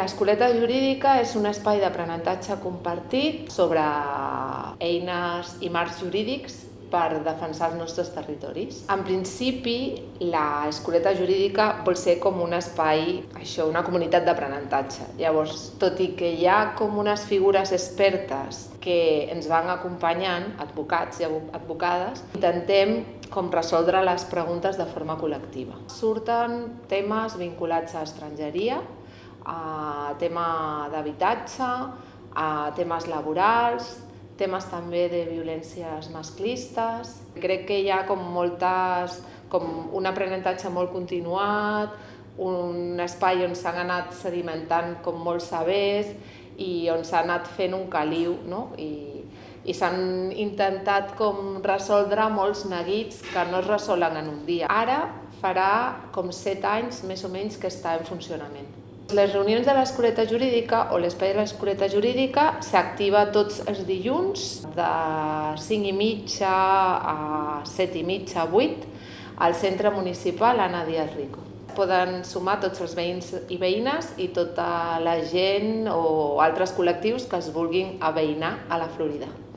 L'escoleta jurídica és un espai d'aprenentatge compartit sobre eines i marcs jurídics per defensar els nostres territoris. En principi, l'escoleta jurídica vol ser com un espai, una comunitat d'aprenentatge. Llavors, tot i que hi ha com unes figures expertes que ens van acompanyant, advocats i advocades, intentem com resoldre les preguntes de forma col·lectiva. Surten temes vinculats a estrangeria, a tema d'habitatge, a temes laborals, temes també de violències masclistes. Crec que hi ha com un aprenentatge molt continuat, un espai on s'han anat sedimentant com molts sabers i on s'ha anat fent un caliu, no? I s'han intentat com resoldre molts neguits que no es resolen en un dia. Ara farà com 7 anys més o menys que està en funcionament. Les reunions de l'escoleta jurídica o l'espai de l'escoleta jurídica s'activa tots els dilluns de 5:30 a 7:30, 8 al centre municipal Anna Díaz Rico. Poden sumar tots els veïns i veïnes i tota la gent o altres col·lectius que es vulguin aveïnar a la Florida.